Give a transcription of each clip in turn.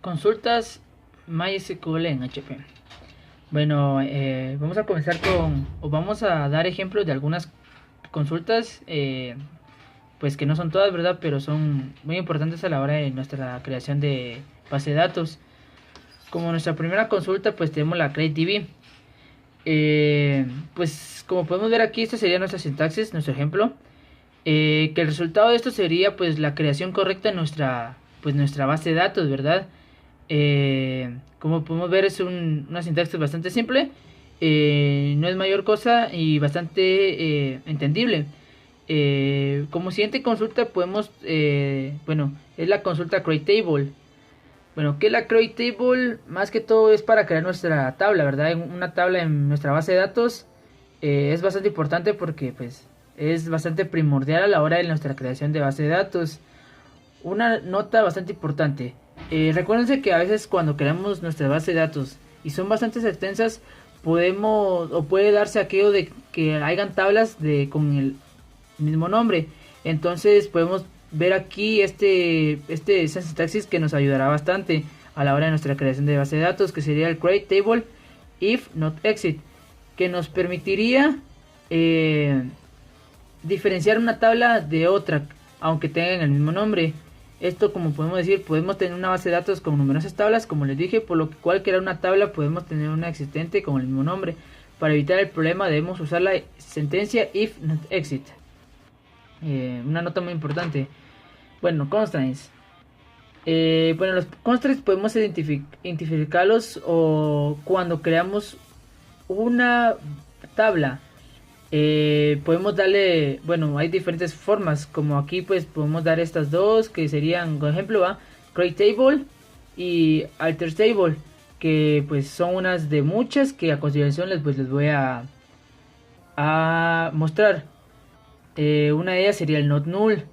Consultas MySQL en HP. Bueno, vamos a comenzar o vamos a dar ejemplos de algunas consultas, pues que no son todas, ¿verdad? Pero son muy importantes a la hora de nuestra creación de base de datos. Como nuestra primera consulta, pues tenemos la CreateDB. Pues como podemos ver aquí, esta sería nuestra sintaxis, nuestro ejemplo. Que el resultado de esto sería pues la creación correcta de nuestra base de datos, ¿verdad? Como podemos ver es una sintaxis bastante simple, no es mayor cosa y bastante entendible. Como siguiente consulta podemos, bueno, es la consulta createTable. Bueno, ¿qué es la createTable? Más que todo es para crear nuestra tabla, ¿verdad? Una tabla en nuestra base de datos es bastante importante porque pues es bastante primordial a la hora de nuestra creación de base de datos. Una nota bastante importante. Recuérdense que a veces cuando creamos nuestra base de datos y son bastante extensas, podemos o puede darse aquello de que hayan tablas con el mismo nombre. Entonces podemos ver aquí esa sintaxis que nos ayudará bastante a la hora de nuestra creación de base de datos, que sería el createTable if not exit, que nos permitiría diferenciar una tabla de otra aunque tengan el mismo nombre. Esto, como podemos decir, podemos tener una base de datos con numerosas tablas, como les dije, por lo cual crear una tabla podemos tener una existente con el mismo nombre. Para evitar el problema debemos usar la sentencia if not exit. Una nota muy importante. Bueno, constraints. Bueno, los constraints podemos identificarlos o cuando creamos una tabla. Podemos darle, bueno, hay diferentes formas, como aquí pues podemos dar estas dos que serían, por ejemplo, createTable y altersTable, que pues son unas de muchas que a continuación les voy a mostrar. Una de ellas sería el not null.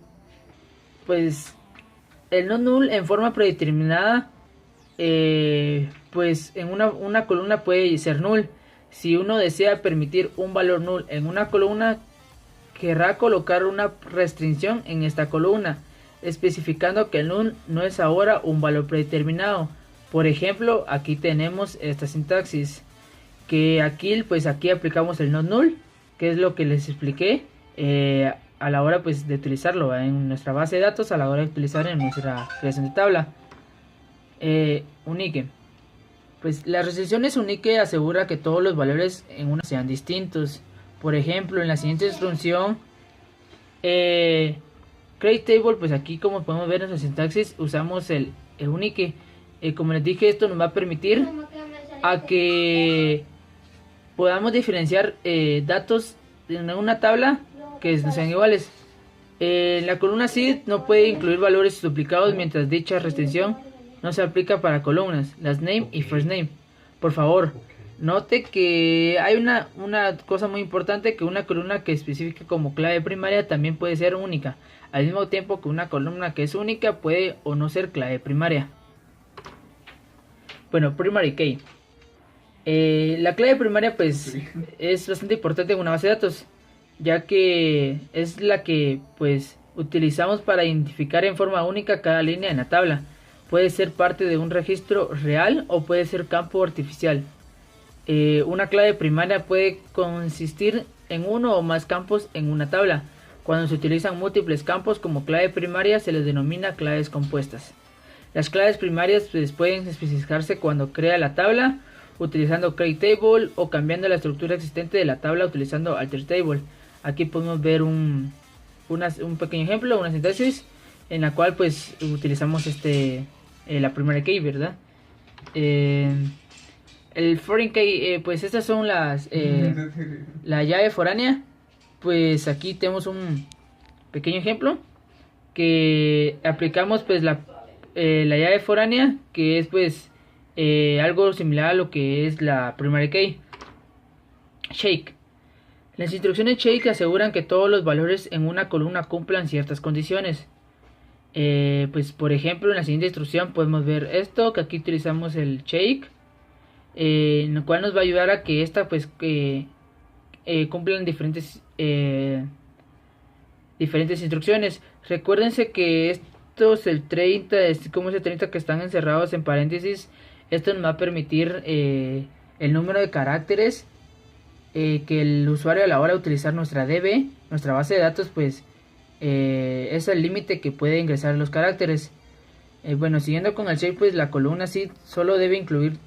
Pues el not null en forma predeterminada, pues en una columna puede ser null. Si uno desea permitir un valor null en una columna, querrá colocar una restricción en esta columna, especificando que el null no es ahora un valor predeterminado. Por ejemplo, aquí tenemos esta sintaxis, que aquí pues aquí aplicamos el not null, que es lo que les expliqué a la hora pues de utilizarlo en nuestra base de datos, a la hora de utilizar en nuestra creación de tabla. Unique. Pues las restricciones unique asegura que todos los valores en una sean distintos. Por ejemplo, en la siguiente instrucción, createTable, pues aquí como podemos ver en nuestra sintaxis usamos el unique. Como les dije, esto nos va a permitir a que podamos diferenciar datos en una tabla que sean iguales. La columna seed no puede incluir valores duplicados mientras dicha restricción no se aplica para columnas, last name y first name. Por favor, note que hay una cosa muy importante, que una columna que especifica como clave primaria también puede ser única, al mismo tiempo que una columna que es única puede o no ser clave primaria. Bueno, primary key. La clave primaria pues es bastante importante en una base de datos, ya que es la que pues utilizamos para identificar en forma única cada línea en la tabla. Puede ser parte de un registro real o puede ser campo artificial. Una clave primaria puede consistir en uno o más campos en una tabla. Cuando se utilizan múltiples campos como clave primaria se les denomina claves compuestas. Las claves primarias pues, pueden especificarse cuando crea la tabla utilizando createTable o cambiando la estructura existente de la tabla utilizando altersTable. Aquí podemos ver un pequeño ejemplo, una sintaxis en la cual pues utilizamos la primary key, ¿verdad? El foreign key, pues estas son la llave foránea. Pues aquí tenemos un pequeño ejemplo que aplicamos pues la llave foránea, que es pues algo similar a lo que es la primary key. Shake. Las instrucciones shake aseguran que todos los valores en una columna cumplan ciertas condiciones. Pues por ejemplo en la siguiente instrucción podemos ver esto, que aquí utilizamos el shake, en lo cual nos va a ayudar a que esta pues cumplan diferentes instrucciones. Recuérdense que estos, el 30, como ese 30 que están encerrados en paréntesis, esto nos va a permitir el número de caracteres que el usuario a la hora de utilizar nuestra DB, nuestra base de datos, pues es el límite que puede ingresar los caracteres. Bueno, siguiendo con el shape, pues la columna sí solo debe incluir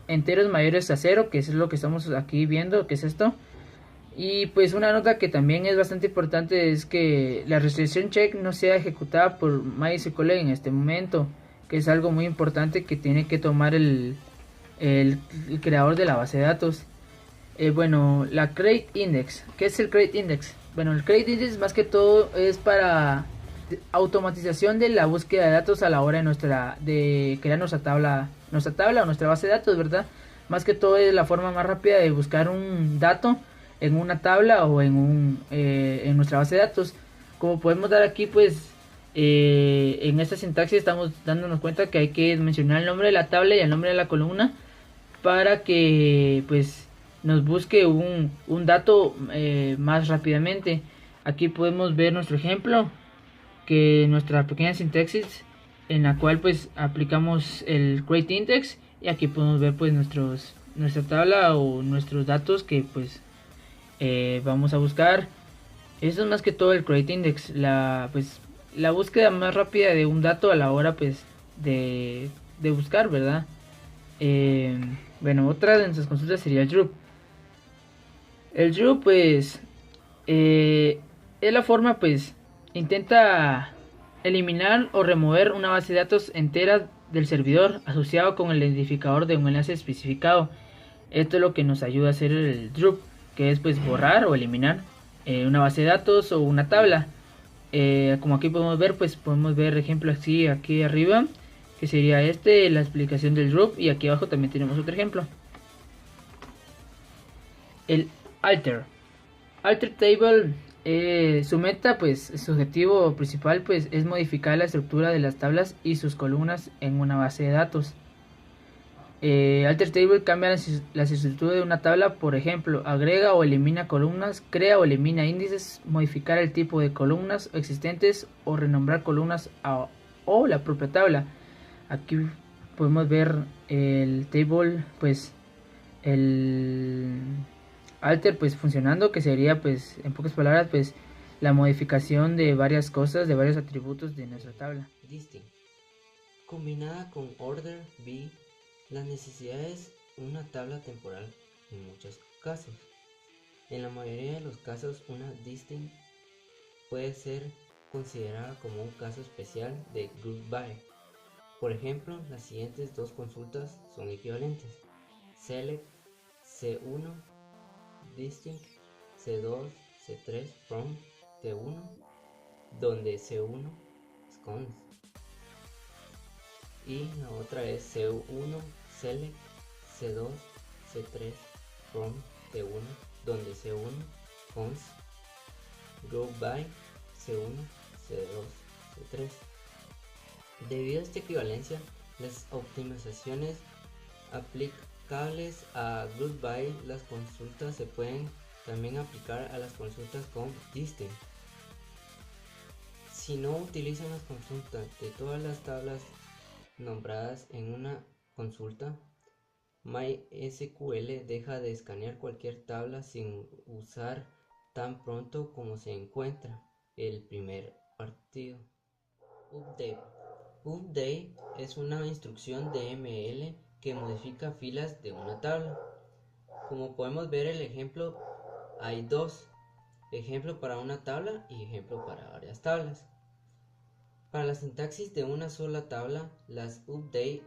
enteros mayores a 0, que es lo que estamos aquí viendo, que es esto. Y pues una nota que también es bastante importante es que la restricción check no sea ejecutada por MySQL en este momento, que es algo muy importante que tiene que tomar el creador de la base de datos. Bueno, la Create Index. ¿Qué es el Create Index? Bueno, el Create Index más que todo es para automatización de la búsqueda de datos a la hora de crear nuestra tabla o nuestra base de datos, ¿verdad? Más que todo es la forma más rápida de buscar un dato en una tabla o en nuestra base de datos. Como podemos dar aquí, pues en esta sintaxis estamos dándonos cuenta que hay que mencionar el nombre de la tabla y el nombre de la columna para que pues nos busque un dato más rápidamente. Aquí podemos ver nuestro ejemplo, que nuestra pequeña sintaxis en la cual pues aplicamos el create index, y aquí podemos ver pues nuestra tabla o nuestros datos que pues vamos a buscar. Eso es más que todo el create index, la búsqueda más rápida de un dato a la hora pues de buscar, ¿verdad? Bueno, otra de nuestras consultas sería el drup. El drup pues es la forma pues intenta eliminar o remover una base de datos entera del servidor asociado con el identificador de un enlace especificado. Esto es lo que nos ayuda a hacer el drup, que es pues borrar o eliminar una base de datos o una tabla. Como aquí podemos ver, pues podemos ver ejemplo así aquí arriba, que sería la explicación del drup, y aquí abajo también tenemos otro ejemplo. El alter table, su meta, pues su objetivo principal pues es modificar la estructura de las tablas y sus columnas en una base de datos. Alter table cambia la estructura de una tabla, por ejemplo, agrega o elimina columnas, crea o elimina índices, modificar el tipo de columnas existentes o renombrar columnas o la propia tabla. Aquí podemos ver el table, pues el alter pues funcionando, que sería pues en pocas palabras pues la modificación de varias cosas, de varios atributos de nuestra tabla. Distinct. Combinada con order b, la necesidad es una tabla temporal en muchos casos. En la mayoría de los casos, una distinct puede ser considerada como un caso especial de group by. Por ejemplo, las siguientes dos consultas son equivalentes: select C1 distinct C2 C3 from T1, donde C1 es const, y la otra es C1 select C2 C3 from T1, donde C1 const group by C1 C2 C3. Debido a esta equivalencia, las optimizaciones aplicables a group by las consultas se pueden también aplicar a las consultas con distinct. Si no utilizan las consultas de todas las tablas nombradas en una consulta, MySQL deja de escanear cualquier tabla sin usar tan pronto como se encuentra el primer partido. Update. Update es una instrucción de ML que modifica filas de una tabla. Como podemos ver el ejemplo, hay dos: ejemplo para una tabla y ejemplo para varias tablas. Para la sintaxis de una sola tabla, las update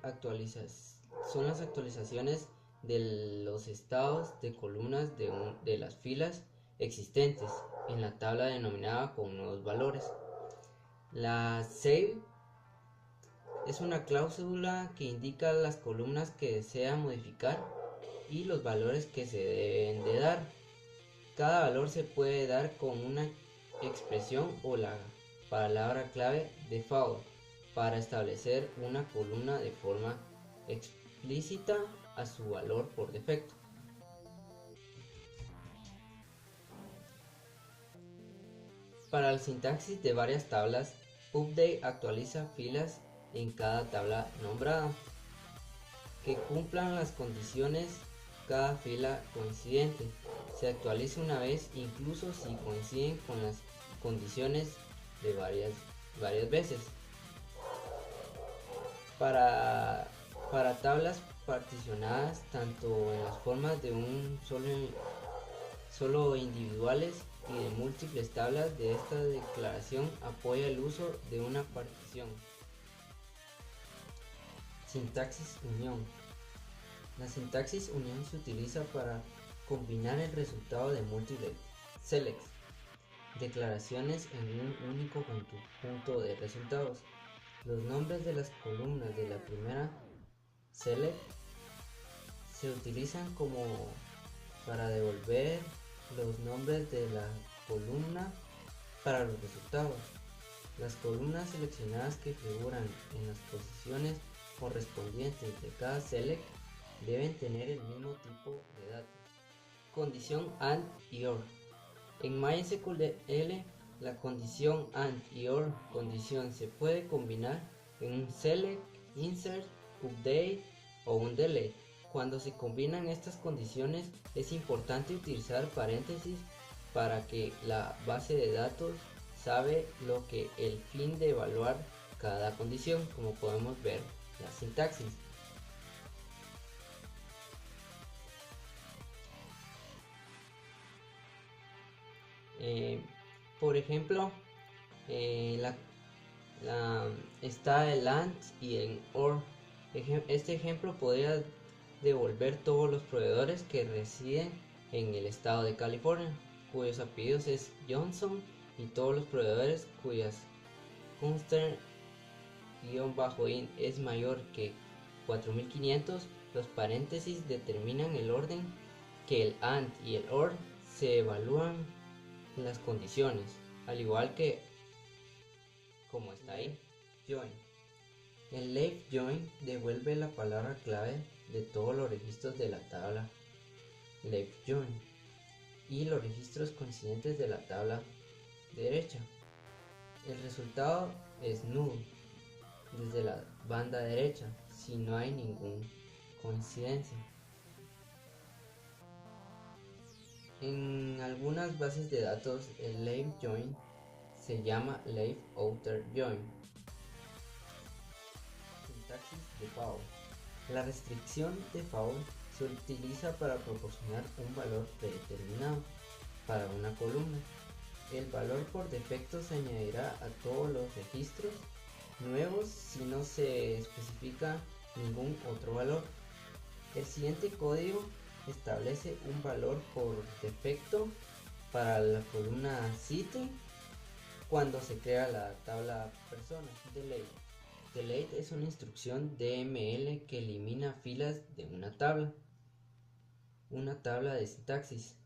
son las actualizaciones de los estados de columnas de las filas existentes en la tabla denominada con nuevos valores. La save es una cláusula que indica las columnas que desea modificar y los valores que se deben de dar. Cada valor se puede dar con una expresión o la palabra clave default para establecer una columna de forma explícita a su valor por defecto. Para la sintaxis de varias tablas Update actualiza filas en cada tabla nombrada que cumplan las condiciones cada fila coincidente. Se actualiza una vez incluso si coinciden con las condiciones de varias veces. Para tablas particionadas tanto en las formas de un solo individuales y de múltiples tablas, de esta declaración apoya el uso de una partición. Sintaxis unión. La sintaxis unión se utiliza para combinar el resultado de múltiples selects, declaraciones en un único conjunto de resultados. Los nombres de las columnas de la primera select se utilizan como para devolver los nombres de la columna para los resultados. Las columnas seleccionadas que figuran en las posiciones correspondientes de cada select deben tener el mismo tipo de datos. Condición AND y OR. En MySQL, la condición AND y OR condición se puede combinar en un select, insert, update o un delete. Cuando se combinan estas condiciones es importante utilizar paréntesis para que la base de datos sabe lo que el fin de evaluar cada condición, como podemos ver la sintaxis. Por ejemplo, está el AND y el OR. Este ejemplo podría devolver todos los proveedores que residen en el estado de California, cuyos apellidos es Johnson, y todos los proveedores cuyas conster-in es mayor que 4500. Los paréntesis determinan el orden que el AND y el OR se evalúan las condiciones, al igual que como está ahí, join. El left join devuelve la palabra clave de todos los registros de la tabla left join y los registros coincidentes de la tabla derecha. El resultado es null desde la banda derecha si no hay ninguna coincidencia. En algunas bases de datos el left join se llama left outer join. Sintaxis de foul. La restricción de foul se utiliza para proporcionar un valor predeterminado para una columna. El valor por defecto se añadirá a todos los registros nuevos si no se especifica ningún otro valor. El siguiente código establece un valor por defecto para la columna city cuando se crea la tabla persona. Delete. Delete es una instrucción DML que elimina filas de una tabla de sintaxis.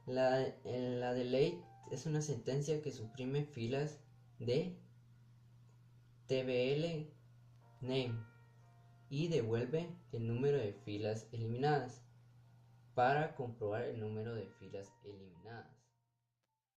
La delete es una sentencia que suprime filas de tbl name y devuelve el número de filas eliminadas para comprobar el número de filas eliminadas.